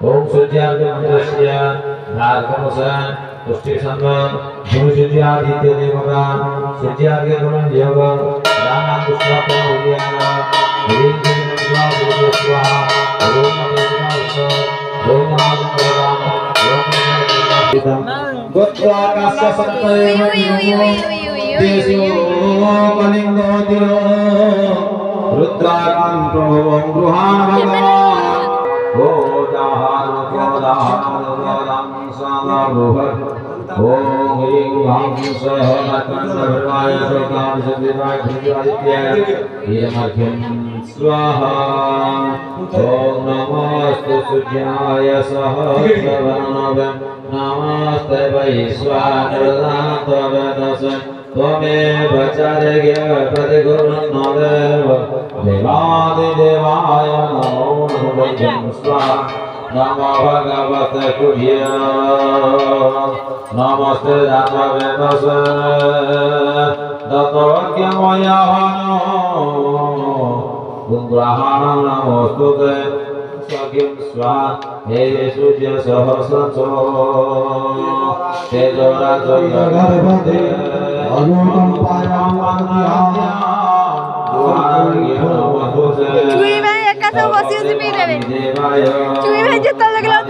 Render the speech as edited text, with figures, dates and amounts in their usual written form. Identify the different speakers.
Speaker 1: Om Suryarga Mantrasya Nargamasa Pushti Sangha Suryaditya Devaka Suryarga Gunan Yoga Rana Kuswata Uyyana Rinjana Swaha Swaha Om Namah Swaha Om Namah Swaha Gotra Kasya Sattaya Desu Kalingo Tiro Rudrakan Prabhavam Gruhan Bhagavan Om Hing Vam Sahanakanavaya Sokam Sadivaya Dhruvyaditya Hidamarkham Swaha Om Namaste Suryaya Sahasravanabham Namaste Vaishwanadanta Vedasam Tvame Vacharya Pratigurunadeva Devadi Devaya Namo Namaste Swaha Namo Bhagavate Kudya Namaste Dhammavedase Dattvakyamaya Hano Gungrahanam Namostute Sakyam Swaha He Sujya Sahasranso Tejora Jaya Garbhate Anukam Payam Vandhyam Duharya Namasuse
Speaker 2: Casa você se me deve. Tu me vai de toda aquela